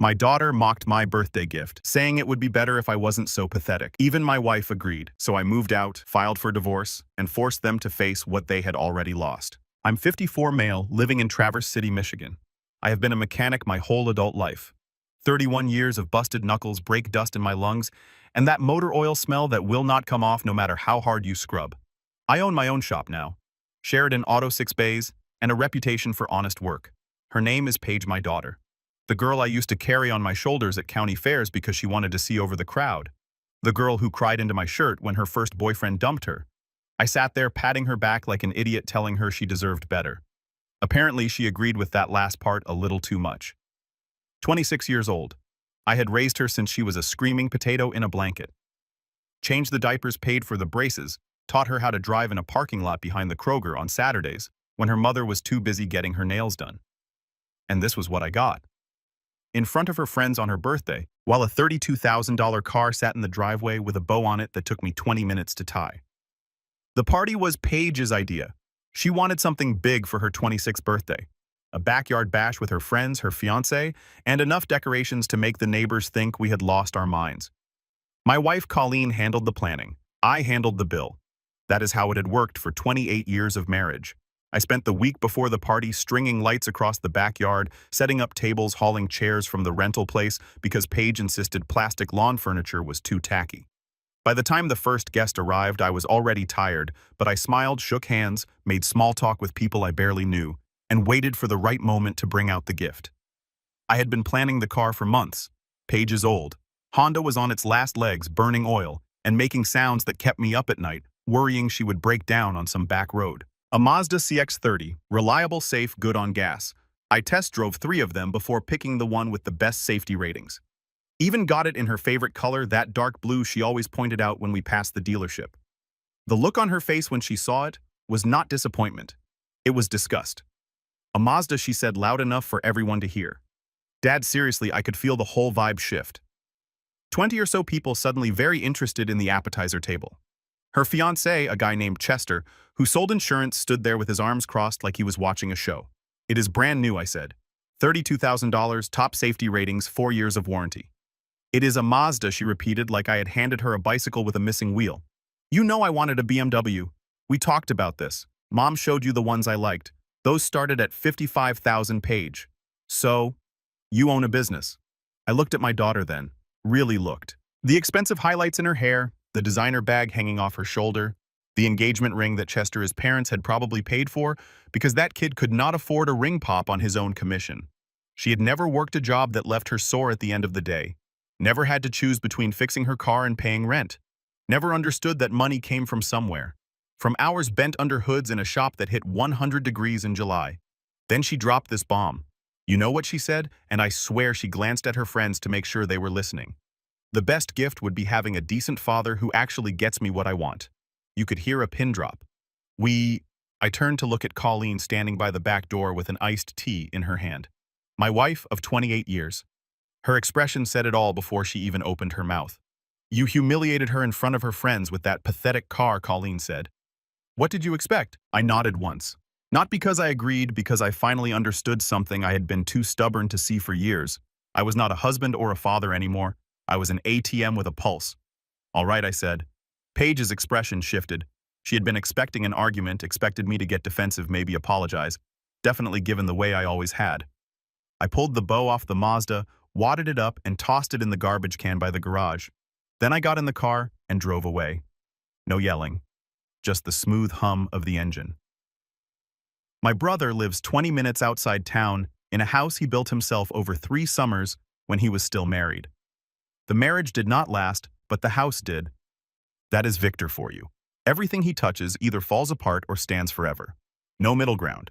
My daughter mocked my birthday gift, saying it would be better if I wasn't so pathetic. Even my wife agreed, so I moved out, filed for divorce, and forced them to face what they had already lost. I'm 54 male, living in Traverse City, Michigan. I have been a mechanic my whole adult life. 31 years of busted knuckles, brake dust in my lungs, and that motor oil smell that will not come off no matter how hard you scrub. I own my own shop now. Sheridan Auto 6 Bays, and a reputation for honest work. Her name is Paige, my daughter. The girl I used to carry on my shoulders at county fairs because she wanted to see over the crowd. The girl who cried into my shirt when her first boyfriend dumped her. I sat there patting her back like an idiot, telling her she deserved better. Apparently, she agreed with that last part a little too much. 26 years old. I had raised her since she was a screaming potato in a blanket. Changed the diapers, paid for the braces, taught her how to drive in a parking lot behind the Kroger on Saturdays when her mother was too busy getting her nails done. And this was what I got. In front of her friends on her birthday, while a $32,000 car sat in the driveway with a bow on it that took me 20 minutes to tie. The party was Paige's idea. She wanted something big for her 26th birthday. A backyard bash with her friends, her fiancé, and enough decorations to make the neighbors think we had lost our minds. My wife Colleen handled the planning. I handled the bill. That is how it had worked for 28 years of marriage. I spent the week before the party stringing lights across the backyard, setting up tables, hauling chairs from the rental place because Paige insisted plastic lawn furniture was too tacky. By the time the first guest arrived, I was already tired, but I smiled, shook hands, made small talk with people I barely knew, and waited for the right moment to bring out the gift. I had been planning the car for months. Paige is old. Honda was on its last legs, burning oil, and making sounds that kept me up at night, worrying she would break down on some back road. A Mazda CX-30, reliable, safe, good on gas. I test drove 3 of them before picking the one with the best safety ratings. Even got it in her favorite color, that dark blue she always pointed out when we passed the dealership. The look on her face when she saw it was not disappointment. It was disgust. A Mazda, she said loud enough for everyone to hear. Dad, seriously, I could feel the whole vibe shift. 20 or so people suddenly very interested in the appetizer table. Her fiancé, a guy named Chester, who sold insurance, stood there with his arms crossed like he was watching a show. It is brand new, I said. $32,000, top safety ratings, 4 years of warranty. It is a Mazda, she repeated like I had handed her a bicycle with a missing wheel. You know I wanted a BMW. We talked about this. Mom showed you the ones I liked. Those started at $55,000 Paige. So, you own a business. I looked at my daughter then. Really looked. The expensive highlights in her hair, the designer bag hanging off her shoulder, the engagement ring that Chester's parents had probably paid for because that kid could not afford a ring pop on his own commission. She had never worked a job that left her sore at the end of the day. Never had to choose between fixing her car and paying rent. Never understood that money came from somewhere. From hours bent under hoods in a shop that hit 100 degrees in July. Then she dropped this bomb. You know what she said? And I swear she glanced at her friends to make sure they were listening. The best gift would be having a decent father who actually gets me what I want. You could hear a pin drop. I turned to look at Colleen standing by the back door with an iced tea in her hand. My wife of 28 years. Her expression said it all before she even opened her mouth. You humiliated her in front of her friends with that pathetic car, Colleen said. What did you expect? I nodded once. Not because I agreed, because I finally understood something I had been too stubborn to see for years. I was not a husband or a father anymore. I was an ATM with a pulse. All right, I said. Paige's expression shifted. She had been expecting an argument, expected me to get defensive, maybe apologize. Definitely given the way I always had. I pulled the bow off the Mazda, wadded it up, and tossed it in the garbage can by the garage. Then I got in the car and drove away. No yelling. Just the smooth hum of the engine. My brother lives 20 minutes outside town in a house he built himself over 3 summers when he was still married. The marriage did not last, but the house did. That is Victor for you. Everything he touches either falls apart or stands forever. No middle ground.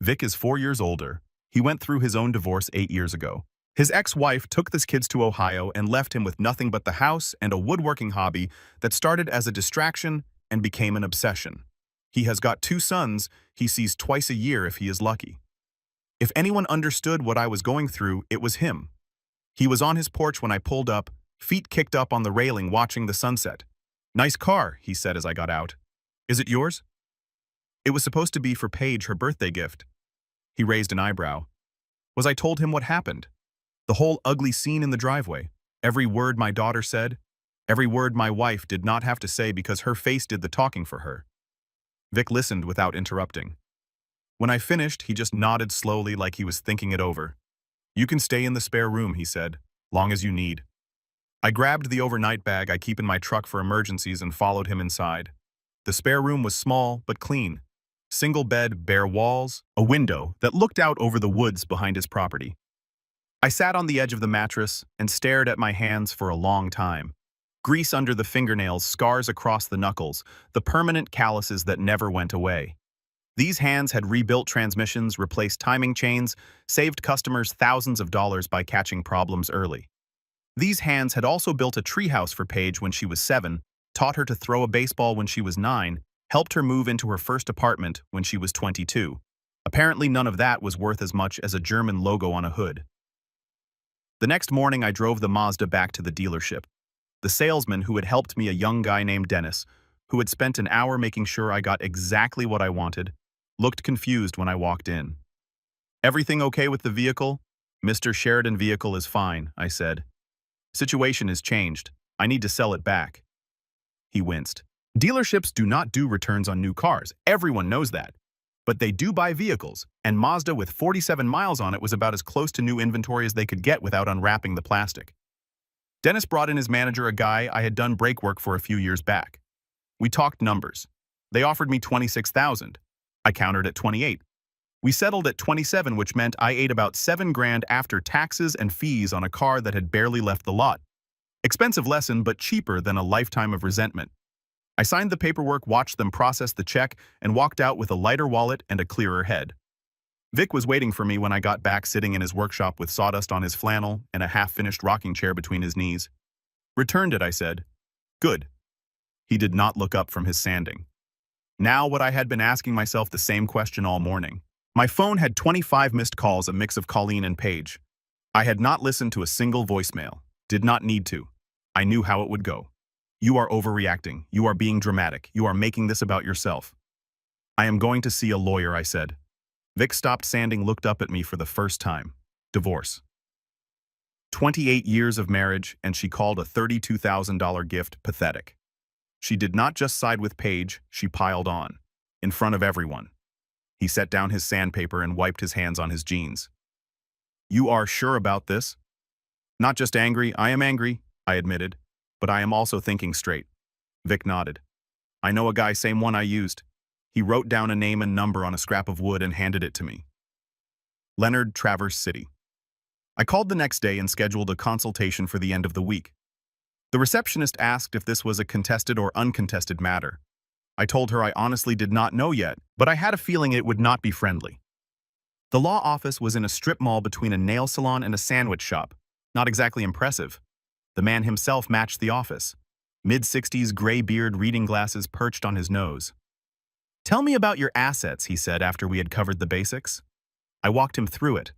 Vic is 4 years older. He went through his own divorce 8 years ago. His ex-wife took the kids to Ohio and left him with nothing but the house and a woodworking hobby that started as a distraction and became an obsession. He has got 2 sons he sees twice a year if he is lucky. If anyone understood what I was going through, it was him. He was on his porch when I pulled up, feet kicked up on the railing watching the sunset. Nice car, he said as I got out. Is it yours? It was supposed to be for Paige, her birthday gift. He raised an eyebrow. Was I told him what happened? The whole ugly scene in the driveway. Every word my daughter said. Every word my wife did not have to say because her face did the talking for her. Vic listened without interrupting. When I finished, he just nodded slowly like he was thinking it over. "You can stay in the spare room," he said, "long as you need." I grabbed the overnight bag I keep in my truck for emergencies and followed him inside. The spare room was small but clean. Single bed, bare walls, a window that looked out over the woods behind his property. I sat on the edge of the mattress and stared at my hands for a long time. Grease under the fingernails, scars across the knuckles, the permanent calluses that never went away. These hands had rebuilt transmissions, replaced timing chains, saved customers thousands of dollars by catching problems early. These hands had also built a treehouse for Paige when she was 7, taught her to throw a baseball when she was 9, helped her move into her first apartment when she was 22. Apparently none of that was worth as much as a German logo on a hood. The next morning I drove the Mazda back to the dealership. The salesman who had helped me, a young guy named Dennis, who had spent an hour making sure I got exactly what I wanted, looked confused when I walked in. "Everything okay with the vehicle?" "Mr. Sheridan, vehicle is fine," I said. "Situation has changed. I need to sell it back." He winced. "Dealerships do not do returns on new cars. Everyone knows that. But they do buy vehicles, and Mazda with 47 miles on it was about as close to new inventory as they could get without unwrapping the plastic." Dennis brought in his manager, a guy I had done brake work for a few years back. We talked numbers. They offered me $26,000. I countered at 28. We settled at 27, which meant I ate about $7,000 after taxes and fees on a car that had barely left the lot. Expensive lesson, but cheaper than a lifetime of resentment. I signed the paperwork, watched them process the check, and walked out with a lighter wallet and a clearer head. Vic was waiting for me when I got back, sitting in his workshop with sawdust on his flannel and a half-finished rocking chair between his knees. "Returned it," I said. "Good." He did not look up from his sanding. Now what I had been asking myself the same question all morning. My phone had 25 missed calls, a mix of Colleen and Paige. I had not listened to a single voicemail. Did not need to. I knew how it would go. "You are overreacting. You are being dramatic. You are making this about yourself." "I am going to see a lawyer," I said. Vic stopped sanding, looked up at me for the first time. Divorce. 28 years of marriage, and she called a $32,000 gift pathetic. She did not just side with Paige, she piled on. In front of everyone. He set down his sandpaper and wiped his hands on his jeans. "You are sure about this?" "Not just angry. I am angry," I admitted. "But I am also thinking straight." Vic nodded. "I know a guy, same one I used." He wrote down a name and number on a scrap of wood and handed it to me. Leonard, Traverse City. I called the next day and scheduled a consultation for the end of the week. The receptionist asked if this was a contested or uncontested matter. I told her I honestly did not know yet, but I had a feeling it would not be friendly. The law office was in a strip mall between a nail salon and a sandwich shop. Not exactly impressive. The man himself matched the office. Mid-60s, gray beard, reading glasses perched on his nose. "Tell me about your assets," he said after we had covered the basics. I walked him through it.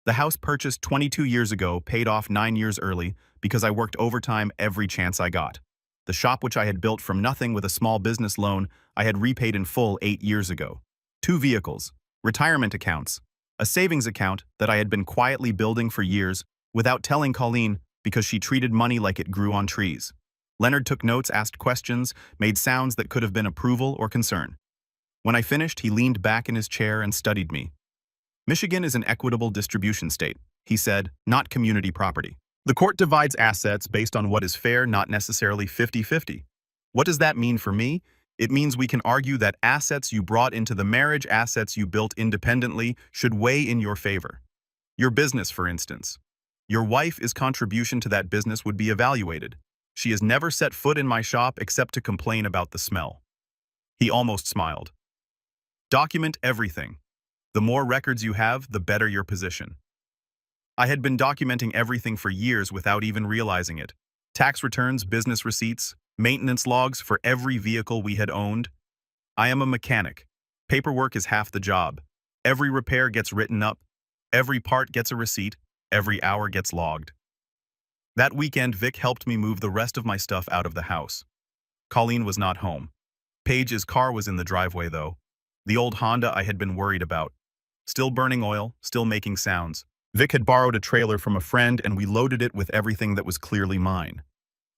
The house purchased 22 years ago, paid off 9 years early because I worked overtime every chance I got. The shop, which I had built from nothing with a small business loan, I had repaid in full 8 years ago. 2 vehicles, retirement accounts, a savings account that I had been quietly building for years without telling Colleen because she treated money like it grew on trees. Leonard took notes, asked questions, made sounds that could have been approval or concern. When I finished, he leaned back in his chair and studied me. "Michigan is an equitable distribution state," he said, "not community property. The court divides assets based on what is fair, not necessarily 50-50. What does that mean for me? It means we can argue that assets you brought into the marriage, assets you built independently, should weigh in your favor. Your business, for instance. Your wife's contribution to that business would be evaluated. She has never set foot in my shop except to complain about the smell." He almost smiled. "Document everything. The more records you have, the better your position." I had been documenting everything for years without even realizing it. Tax returns, business receipts, maintenance logs for every vehicle we had owned. I am a mechanic. Paperwork is half the job. Every repair gets written up. Every part gets a receipt. Every hour gets logged. That weekend, Vic helped me move the rest of my stuff out of the house. Colleen was not home. Paige's car was in the driveway, though. The old Honda I had been worried about. Still burning oil, still making sounds. Vic had borrowed a trailer from a friend and we loaded it with everything that was clearly mine.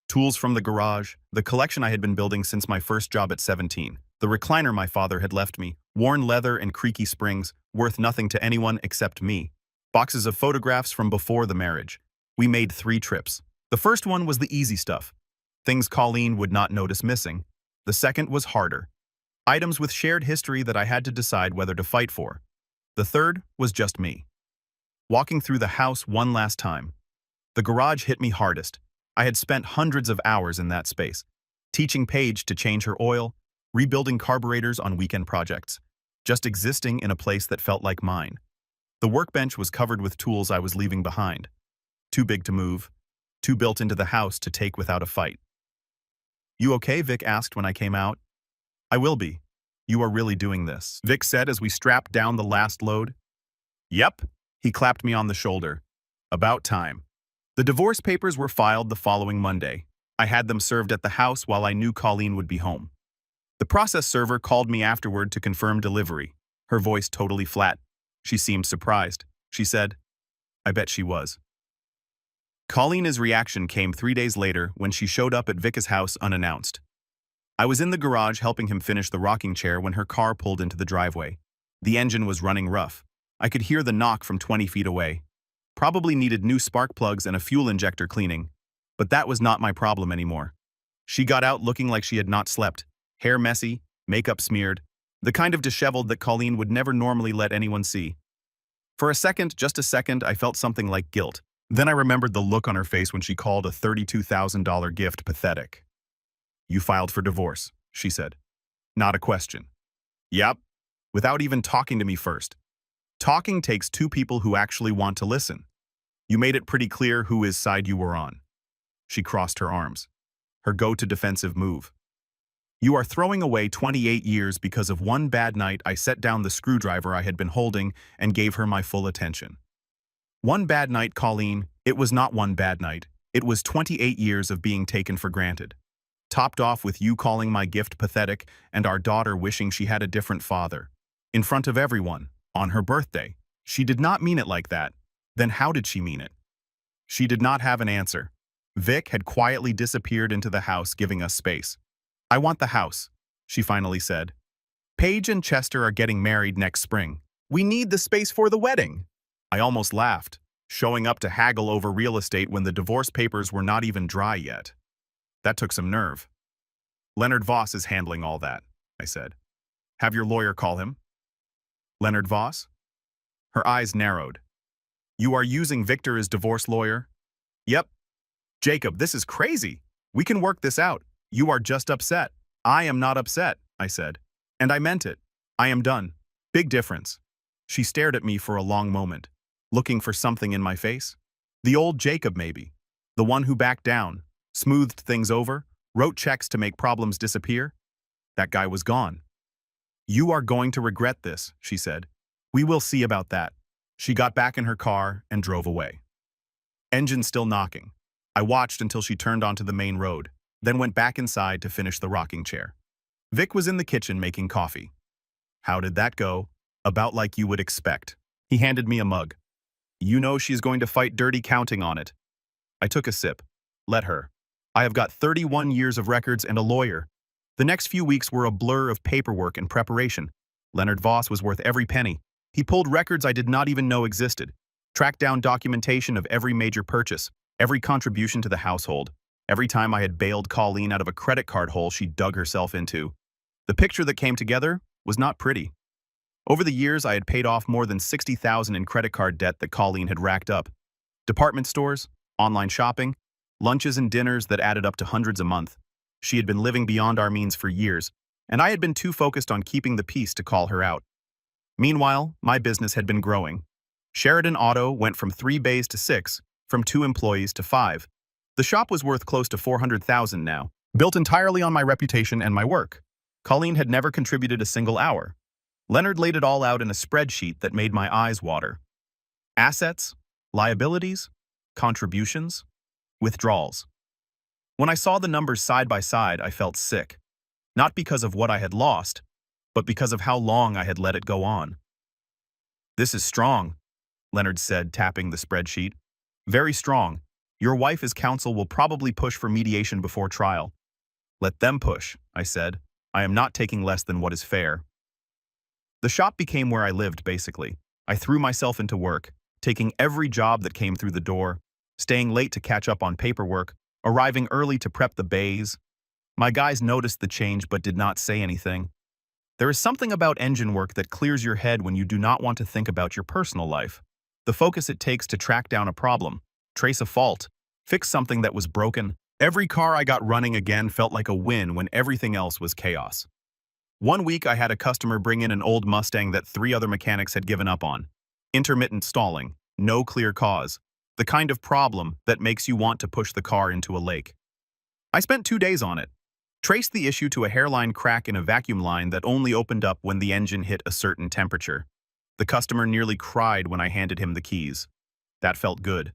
Tools from the garage, the collection I had been building since my first job at 17, the recliner my father had left me, worn leather and creaky springs, worth nothing to anyone except me. Boxes of photographs from before the marriage. We made 3 trips. The first one was the easy stuff. Things Colleen would not notice missing. The second was harder. Items with shared history that I had to decide whether to fight for. The third was just me. Walking through the house one last time. The garage hit me hardest. I had spent hundreds of hours in that space, teaching Paige to change her oil, rebuilding carburetors on weekend projects, just existing in a place that felt like mine. The workbench was covered with tools I was leaving behind. Too big to move, too built into the house to take without a fight. "You okay?" Vic asked when I came out. "I will be. You are really doing this," Vic said as we strapped down the last load. "Yep." He clapped me on the shoulder. "About time." The divorce papers were filed the following Monday. I had them served at the house while I knew Colleen would be home. The process server called me afterward to confirm delivery, her voice totally flat. She seemed surprised. She said, "I bet she was." Colleen's reaction came 3 days later when she showed up at Vic's house unannounced. I was in the garage helping him finish the rocking chair when her car pulled into the driveway. The engine was running rough. I could hear the knock from 20 feet away. Probably needed new spark plugs and a fuel injector cleaning. But that was not my problem anymore. She got out looking like she had not slept, hair messy, makeup smeared, the kind of disheveled that Colleen would never normally let anyone see. For a second, just a second, I felt something like guilt. Then I remembered the look on her face when she called a $32,000 gift pathetic. "You filed for divorce," she said. Not a question. "Yep," without even talking to me first. Talking takes 2 people who actually want to listen. "You made it pretty clear whose side you were on." She crossed her arms. Her go-to defensive move. "You are throwing away 28 years because of one bad night I set down the screwdriver I had been holding and gave her my full attention." One bad night, Colleen. It was not one bad night. It was 28 years of being taken for granted. Topped off with you calling my gift pathetic and our daughter wishing she had a different father. In front of everyone. On her birthday. She did not mean it like that. Then how did she mean it? She did not have an answer. Vic had quietly disappeared into the house, giving us space. "I want the house," she finally said. "Paige and Chester are getting married next spring. We need the space for the wedding." I almost laughed, showing up to haggle over real estate when the divorce papers were not even dry yet. That took some nerve. "Leonard Voss is handling all that," I said. "Have your lawyer call him." "Leonard Voss?" Her eyes narrowed. "You are using Victor as divorce lawyer?" "Yep." "Jacob, this is crazy. We can work this out. You are just upset." "I am not upset," I said. And I meant it. "I am done. Big difference." She stared at me for a long moment, looking for something in my face. The old Jacob, maybe. The one who backed down, smoothed things over, wrote checks to make problems disappear. That guy was gone. "You are going to regret this," she said. "We will see about that." She got back in her car and drove away. Engine still knocking. I watched until she turned onto the main road, then went back inside to finish the rocking chair. Vic was in the kitchen making coffee. "How did that go?" "About like you would expect." He handed me a mug. "You know she's going to fight dirty counting on it." I took a sip. "Let her. I have got 31 years of records and a lawyer." The next few weeks were a blur of paperwork and preparation. Leonard Voss was worth every penny. He pulled records I did not even know existed, tracked down documentation of every major purchase, every contribution to the household. Every time I had bailed Colleen out of a credit card hole she dug herself into. The picture that came together was not pretty. Over the years, I had paid off more than $60,000 in credit card debt that Colleen had racked up. Department stores, online shopping, lunches and dinners that added up to hundreds a month. She had been living beyond our means for years, and I had been too focused on keeping the peace to call her out. Meanwhile, my business had been growing. Sheridan Auto went from 3 bays to 6, from 2 employees to 5. The shop was worth close to $400,000 now, built entirely on my reputation and my work. Colleen had never contributed a single hour. Leonard laid it all out in a spreadsheet that made my eyes water. Assets, liabilities, contributions, withdrawals. When I saw the numbers side by side, I felt sick. Not because of what I had lost, but because of how long I had let it go on. "This is strong." Leonard said, tapping the spreadsheet. Very strong. Your wife as counsel will probably push for mediation before trial. Let them push, I said. I am not taking less than what is fair. The shop became where I lived, basically. I threw myself into work, taking every job that came through the door, staying late to catch up on paperwork, arriving early to prep the bays. My guys noticed the change but did not say anything. There is something about engine work that clears your head when you do not want to think about your personal life. The focus it takes to track down a problem, trace a fault, fix something that was broken. Every car I got running again felt like a win when everything else was chaos. One week I had a customer bring in an old Mustang that 3 other mechanics had given up on. Intermittent stalling, no clear cause, the kind of problem that makes you want to push the car into a lake. I spent 2 days on it. Traced the issue to a hairline crack in a vacuum line that only opened up when the engine hit a certain temperature. The customer nearly cried when I handed him the keys. That felt good.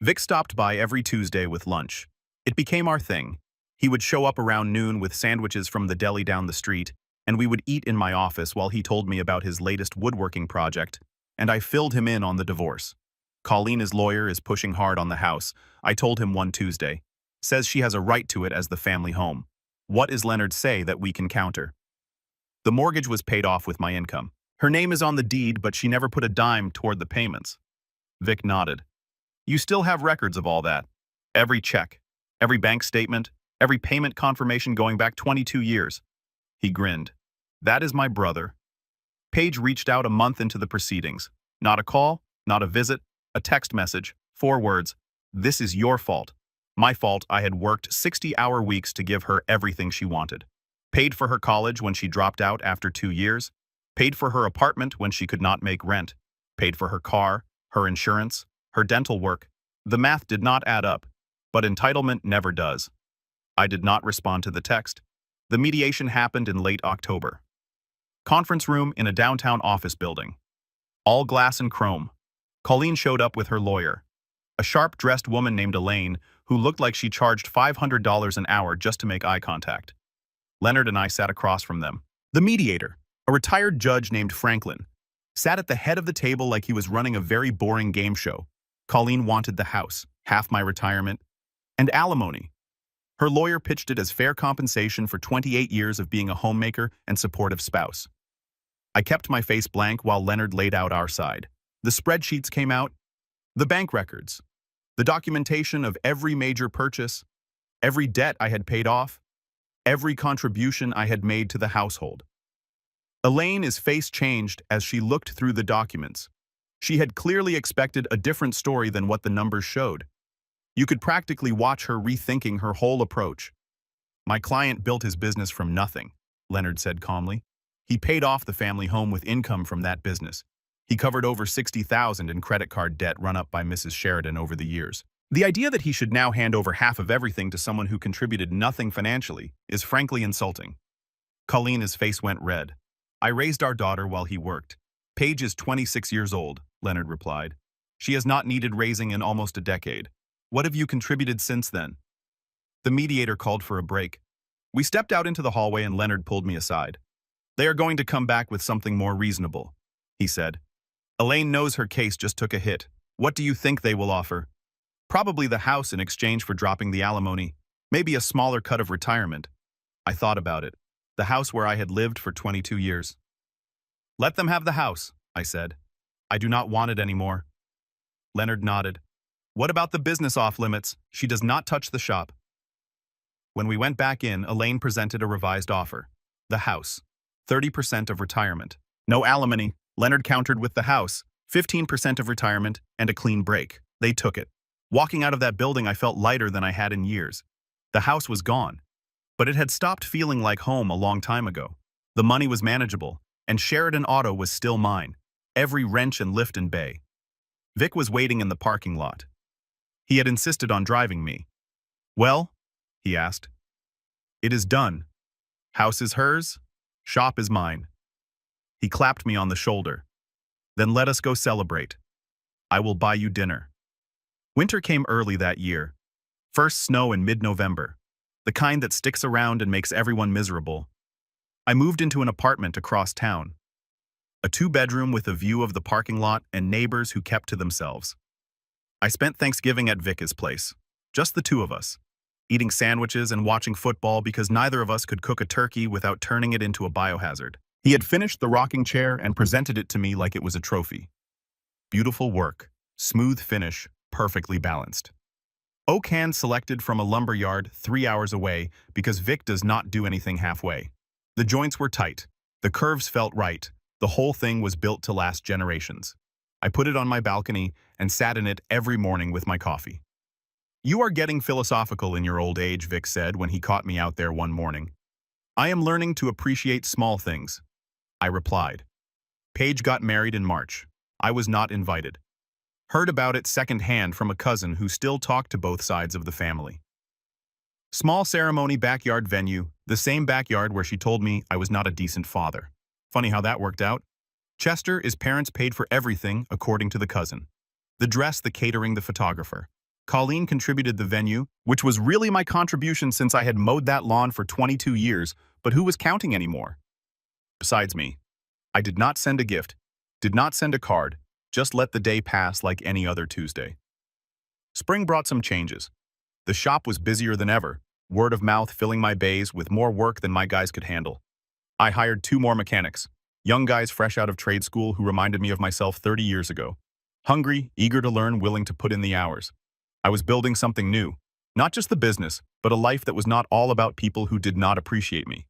Vic stopped by every Tuesday with lunch. It became our thing. He would show up around noon with sandwiches from the deli down the street, and we would eat in my office while he told me about his latest woodworking project, and I filled him in on the divorce. Colleen's lawyer is pushing hard on the house, I told him one Tuesday. Says she has a right to it as the family home. What is Leonard say that we can counter? The mortgage was paid off with my income. Her name is on the deed, but she never put a dime toward the payments. Vic nodded. You still have records of all that. Every check, every bank statement, every payment confirmation going back 22 years. He grinned. That is my brother. Paige reached out a month into the proceedings. Not a call, not a visit, a text message, 4 words. This is your fault. My fault I had worked 60-hour weeks to give her everything she wanted. Paid for her college when she dropped out after 2 years. Paid for her apartment when she could not make rent. Paid for her car, her insurance, her dental work. The math did not add up, but entitlement never does. I did not respond to the text. The mediation happened in late October. Conference room in a downtown office building. All glass and chrome. Colleen showed up with her lawyer. A sharp-dressed woman named Elaine, who looked like she charged $500 an hour just to make eye contact. Leonard and I sat across from them. The mediator, a retired judge named Franklin, sat at the head of the table like he was running a very boring game show. Colleen wanted the house, half my retirement, and alimony. Her lawyer pitched it as fair compensation for 28 years of being a homemaker and supportive spouse. I kept my face blank while Leonard laid out our side. The spreadsheets came out, the bank records, the documentation of every major purchase, every debt I had paid off, every contribution I had made to the household. Elaine's face changed as she looked through the documents. She had clearly expected a different story than what the numbers showed. You could practically watch her rethinking her whole approach. My client built his business from nothing, Leonard said calmly. He paid off the family home with income from that business. He covered over $60,000 in credit card debt run up by Mrs. Sheridan over the years. The idea that he should now hand over half of everything to someone who contributed nothing financially is frankly insulting. Colleen's face went red. I raised our daughter while he worked. Paige is 26 years old, Leonard replied. She has not needed raising in almost a decade. What have you contributed since then? The mediator called for a break. We stepped out into the hallway and Leonard pulled me aside. They are going to come back with something more reasonable, he said. Elaine knows her case just took a hit. What do you think they will offer? Probably the house in exchange for dropping the alimony. Maybe a smaller cut of retirement. I thought about it. The house where I had lived for 22 years. Let them have the house, I said. I do not want it anymore. Leonard nodded. What about the business off-limits? She does not touch the shop. When we went back in, Elaine presented a revised offer. The house. 30% of retirement. No alimony. Leonard countered with the house. 15% of retirement and a clean break. They took it. Walking out of that building, I felt lighter than I had in years. The house was gone. But it had stopped feeling like home a long time ago. The money was manageable, and Sheridan Auto was still mine. Every wrench and lift and bay. Vic was waiting in the parking lot. He had insisted on driving me. Well, he asked. It is done. House is hers, shop is mine. He clapped me on the shoulder. Then let us go celebrate. I will buy you dinner. Winter came early that year. First snow in mid-November. The kind that sticks around and makes everyone miserable. I moved into an apartment across town. A two-bedroom with a view of the parking lot and neighbors who kept to themselves. I spent Thanksgiving at Vic's place. Just the two of us. Eating sandwiches and watching football because neither of us could cook a turkey without turning it into a biohazard. He had finished the rocking chair and presented it to me like it was a trophy. Beautiful work. Smooth finish. Perfectly balanced. Oak hand selected from a lumber yard 3 hours away because Vic does not do anything halfway. The joints were tight. The curves felt right. The whole thing was built to last generations. I put it on my balcony and sat in it every morning with my coffee. "You are getting philosophical in your old age," Vic said when he caught me out there one morning. "I am learning to appreciate small things," I replied. Paige got married in March. I was not invited. Heard about it secondhand from a cousin who still talked to both sides of the family. Small ceremony, backyard venue, the same backyard where she told me I was not a decent father. Funny how that worked out. Chester is parents paid for everything, according to the cousin. The dress, the catering, the photographer. Colleen contributed the venue, which was really my contribution since I had mowed that lawn for 22 years, but who was counting anymore? Besides me. I did not send a gift, did not send a card, just let the day pass like any other Tuesday. Spring brought some changes. The shop was busier than ever, word of mouth filling my bays with more work than my guys could handle. I hired 2 more mechanics, young guys fresh out of trade school who reminded me of myself 30 years ago. Hungry, eager to learn, willing to put in the hours. I was building something new, not just the business, but a life that was not all about people who did not appreciate me.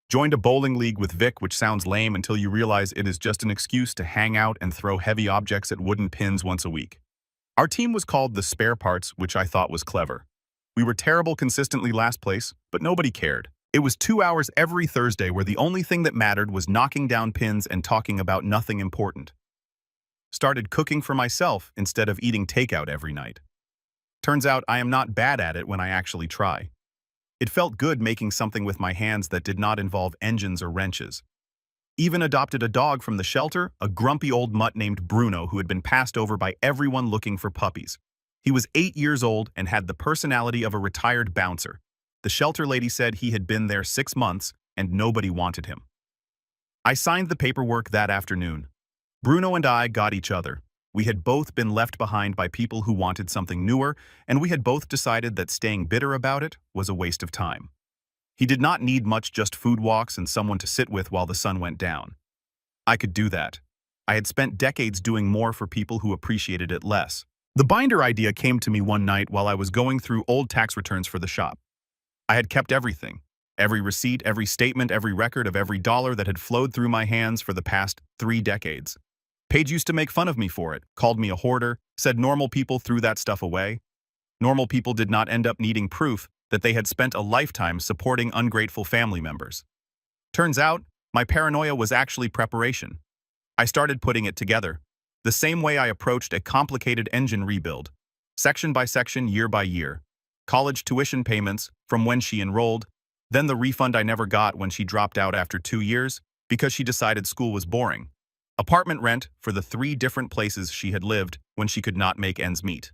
Joined a bowling league with Vic, which sounds lame until you realize it is just an excuse to hang out and throw heavy objects at wooden pins once a week. Our team was called the Spare Parts, which I thought was clever. We were terrible consistently last place, but nobody cared. It was 2 hours every Thursday where the only thing that mattered was knocking down pins and talking about nothing important. Started cooking for myself instead of eating takeout every night. Turns out I am not bad at it when I actually try. It felt good making something with my hands that did not involve engines or wrenches. Even adopted a dog from the shelter, a grumpy old mutt named Bruno who had been passed over by everyone looking for puppies. He was 8 years old and had the personality of a retired bouncer. The shelter lady said he had been there 6 months and nobody wanted him. I signed the paperwork that afternoon. Bruno and I got each other. We had both been left behind by people who wanted something newer, and we had both decided that staying bitter about it was a waste of time. He did not need much, just food walks and someone to sit with while the sun went down. I could do that. I had spent decades doing more for people who appreciated it less. The binder idea came to me one night while I was going through old tax returns for the shop. I had kept everything. Every receipt, every statement, every record of every dollar that had flowed through my hands for the past 3 decades. Paige used to make fun of me for it, called me a hoarder, said normal people threw that stuff away. Normal people did not end up needing proof that they had spent a lifetime supporting ungrateful family members. Turns out, my paranoia was actually preparation. I started putting it together, the same way I approached a complicated engine rebuild, section by section, year by year. College tuition payments from when she enrolled, then the refund I never got when she dropped out after 2 years because she decided school was boring. Apartment rent for the 3 different places she had lived when she could not make ends meet.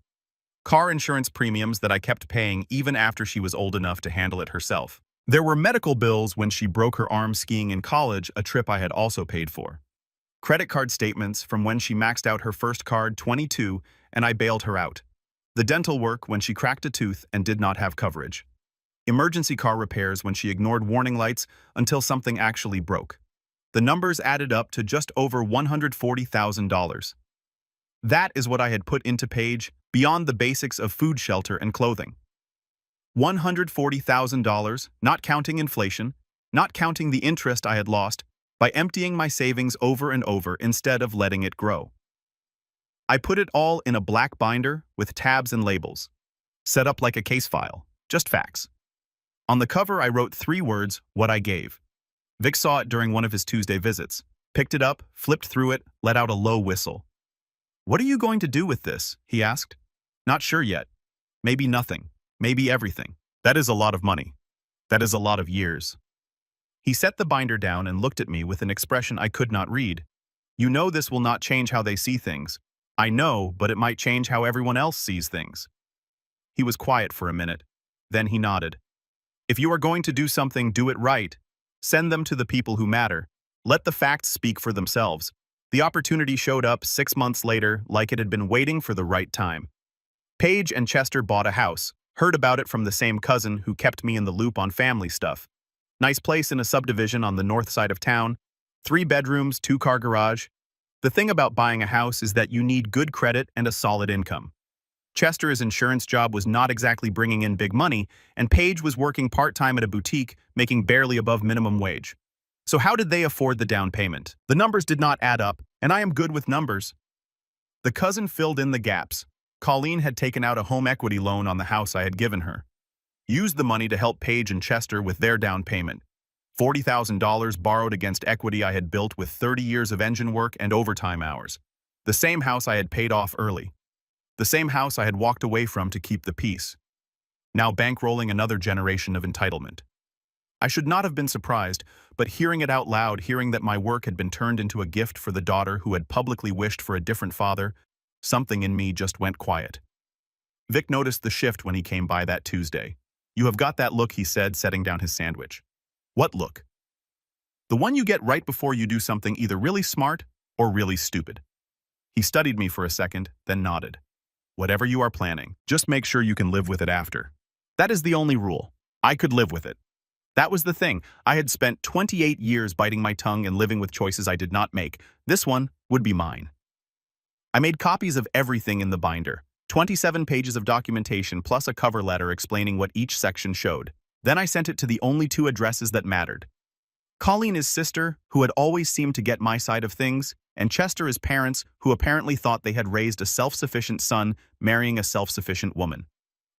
Car insurance premiums that I kept paying even after she was old enough to handle it herself. There were medical bills when she broke her arm skiing in college, a trip I had also paid for. Credit card statements from when she maxed out her first card, 22, and I bailed her out. The dental work when she cracked a tooth and did not have coverage. Emergency car repairs when she ignored warning lights until something actually broke. The numbers added up to just over $140,000. That is what I had put into Paige beyond the basics of food, shelter, and clothing. $140,000, not counting inflation, not counting the interest I had lost by emptying my savings over and over instead of letting it grow. I put it all in a black binder with tabs and labels, set up like a case file, just facts. On the cover, I wrote 3 words, what I gave. Vic saw it during one of his Tuesday visits, picked it up, flipped through it, let out a low whistle. "What are you going to do with this?" he asked. "Not sure yet. Maybe nothing. Maybe everything." "That is a lot of money. That is a lot of years." He set the binder down and looked at me with an expression I could not read. "You know this will not change how they see things." "I know, but it might change how everyone else sees things." He was quiet for a minute. Then he nodded. "If you are going to do something, do it right. Send them to the people who matter. Let the facts speak for themselves. The opportunity showed up 6 months later like it had been waiting for the right time. Paige and Chester bought a house, heard about it from the same cousin who kept me in the loop on family stuff. Nice place in a subdivision on the north side of town. 3 bedrooms, 2-car garage. The thing about buying a house is that you need good credit and a solid income. Chester's insurance job was not exactly bringing in big money, and Paige was working part-time at a boutique, making barely above minimum wage. So how did they afford the down payment? The numbers did not add up, and I am good with numbers. The cousin filled in the gaps. Colleen had taken out a home equity loan on the house I had given her. Used the money to help Paige and Chester with their down payment. $40,000 borrowed against equity I had built with 30 years of engine work and overtime hours. The same house I had paid off early. The same house I had walked away from to keep the peace. Now bankrolling another generation of entitlement. I should not have been surprised, but hearing it out loud, hearing that my work had been turned into a gift for the daughter who had publicly wished for a different father, something in me just went quiet. Vic noticed the shift when he came by that Tuesday. "You have got that look," he said, setting down his sandwich. "What look?" "The one you get right before you do something either really smart or really stupid." He studied me for a second, then nodded. "Whatever you are planning, just make sure you can live with it after. That is the only rule. I could live with it." That was the thing. I had spent 28 years biting my tongue and living with choices I did not make. This one would be mine. I made copies of everything in the binder. 27 pages of documentation plus a cover letter explaining what each section showed. Then I sent it to the only 2 addresses that mattered. Colleen's sister, who had always seemed to get my side of things, and Chester's parents, who apparently thought they had raised a self-sufficient son marrying a self-sufficient woman.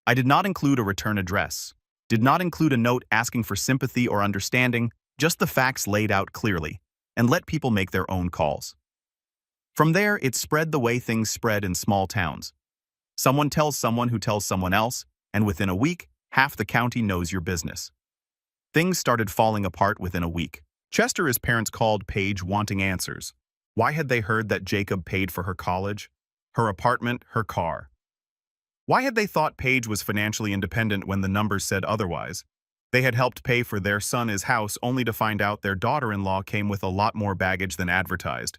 I did not include a return address. Did not include a note asking for sympathy or understanding, just the facts laid out clearly, and let people make their own calls. From there, it spread the way things spread in small towns. Someone tells someone who tells someone else, and within a week, half the county knows your business. Things started falling apart within a week. Chester's parents called Paige wanting answers. Why had they heard that Jacob paid for her college, her apartment, her car? Why had they thought Paige was financially independent when the numbers said otherwise? They had helped pay for their son's house only to find out their daughter-in-law came with a lot more baggage than advertised.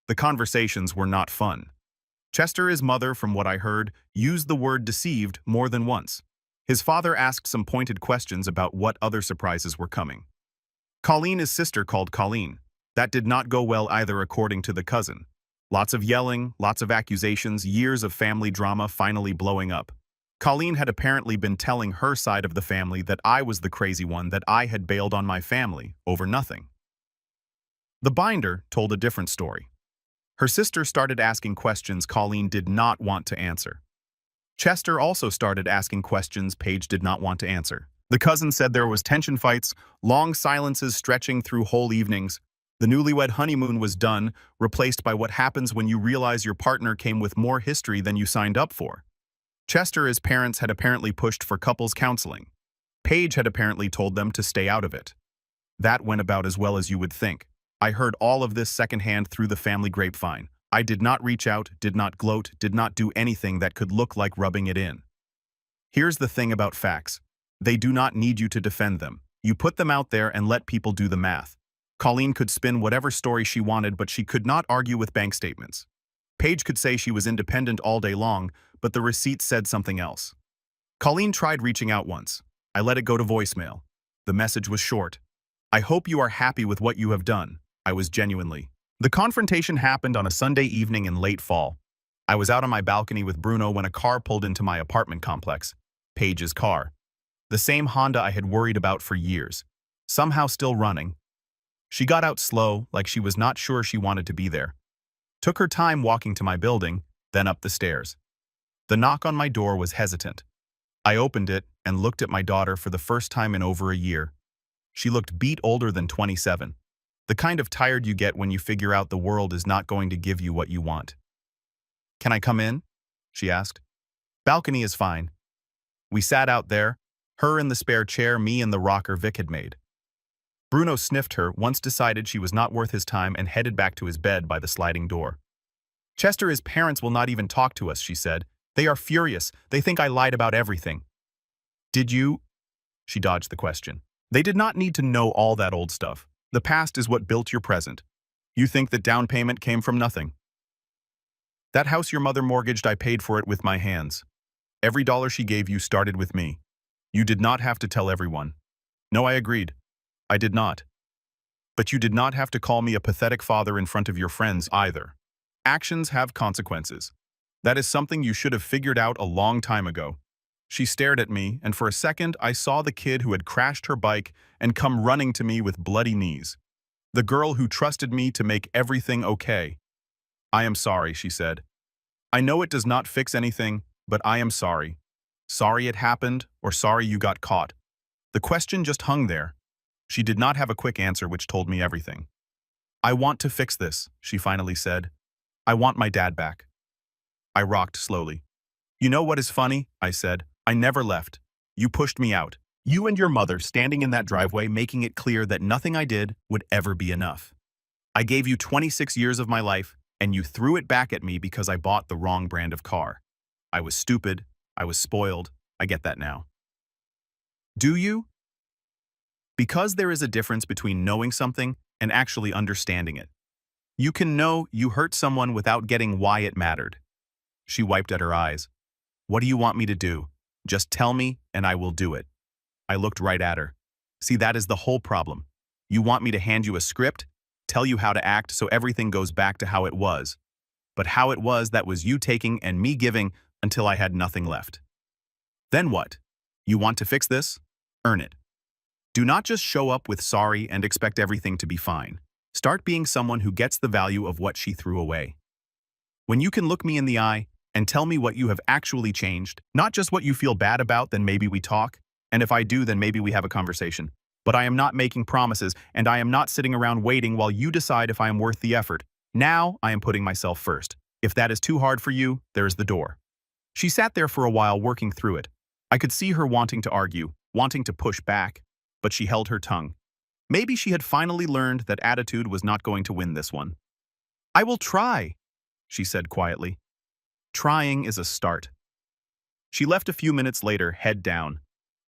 The conversations were not fun. Chester's mother, from what I heard, used the word deceived more than once. His father asked some pointed questions about what other surprises were coming. Colleen's sister called Colleen. That did not go well either, according to the cousin. Lots of yelling, lots of accusations, years of family drama finally blowing up. Colleen had apparently been telling her side of the family that I was the crazy one, that I had bailed on my family over nothing. The binder told a different story. Her sister started asking questions Colleen did not want to answer. Chester also started asking questions Paige did not want to answer. The cousin said there was tension fights, long silences stretching through whole evenings. The newlywed honeymoon was done, replaced by what happens when you realize your partner came with more history than you signed up for. Chester's parents had apparently pushed for couples counseling. Paige had apparently told them to stay out of it. That went about as well as you would think. I heard all of this secondhand through the family grapevine. I did not reach out, did not gloat, did not do anything that could look like rubbing it in. Here's the thing about facts. They do not need you to defend them. You put them out there and let people do the math. Colleen could spin whatever story she wanted, but she could not argue with bank statements. Paige could say she was independent all day long, but the receipts said something else. Colleen tried reaching out once. I let it go to voicemail. The message was short. "I hope you are happy with what you have done." I was genuinely. The confrontation happened on a Sunday evening in late fall. I was out on my balcony with Bruno when a car pulled into my apartment complex. Paige's car. The same Honda I had worried about for years. Somehow still running. She got out slow, like she was not sure she wanted to be there. Took her time walking to my building, then up the stairs. The knock on my door was hesitant. I opened it and looked at my daughter for the first time in over a year. She looked beat older than 27. The kind of tired you get when you figure out the world is not going to give you what you want. "Can I come in?" she asked. "Balcony is fine." We sat out there, her in the spare chair, me in the rocker Vic had made. Bruno sniffed her, once decided she was not worth his time, and headed back to his bed by the sliding door. "Chester's parents will not even talk to us," she said. "They are furious. They think I lied about everything." "Did you?" She dodged the question. They did not need to know all that old stuff. The past is what built your present. You think that down payment came from nothing. That house your mother mortgaged, I paid for it with my hands. Every dollar she gave you started with me. You did not have to tell everyone. No, I agreed. I did not. But you did not have to call me a pathetic father in front of your friends either. Actions have consequences. That is something you should have figured out a long time ago. She stared at me, and for a second I saw the kid who had crashed her bike and come running to me with bloody knees. The girl who trusted me to make everything okay. I am sorry, she said. I know it does not fix anything, but I am sorry. Sorry it happened, or sorry you got caught. The question just hung there. She did not have a quick answer which told me everything. I want to fix this, she finally said. I want my dad back. I rocked slowly. You know what is funny? I said. I never left. You pushed me out. You and your mother standing in that driveway making it clear that nothing I did would ever be enough. I gave you 26 years of my life, and you threw it back at me because I bought the wrong brand of car. I was stupid. I was spoiled. I get that now. Do you? Because there is a difference between knowing something and actually understanding it. You can know you hurt someone without getting why it mattered. She wiped at her eyes. What do you want me to do? Just tell me, and I will do it. I looked right at her. See, that is the whole problem. You want me to hand you a script, tell you how to act so everything goes back to how it was. But how it was, that was you taking and me giving until I had nothing left. Then what? You want to fix this? Earn it. Do not just show up with sorry and expect everything to be fine. Start being someone who gets the value of what she threw away. When you can look me in the eye and tell me what you have actually changed, not just what you feel bad about, then maybe we talk. And if I do, then maybe we have a conversation. But I am not making promises, and I am not sitting around waiting while you decide if I am worth the effort. Now I am putting myself first. If that is too hard for you, there is the door. She sat there for a while working through it. I could see her wanting to argue, wanting to push back, but she held her tongue. Maybe she had finally learned that attitude was not going to win this one. I will try, she said quietly. Trying is a start. She left a few minutes later, head down.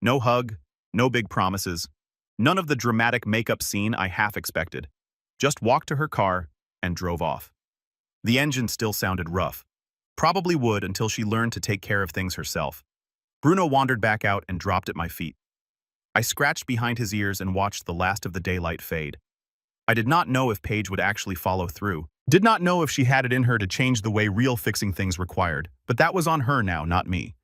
No hug, no big promises, none of the dramatic makeup scene I half expected. Just walked to her car and drove off. The engine still sounded rough. Probably would until she learned to take care of things herself. Bruno wandered back out and dropped at my feet. I scratched behind his ears and watched the last of the daylight fade. I did not know if Paige would actually follow through. Did not know if she had it in her to change the way real fixing things required, but that was on her now, not me.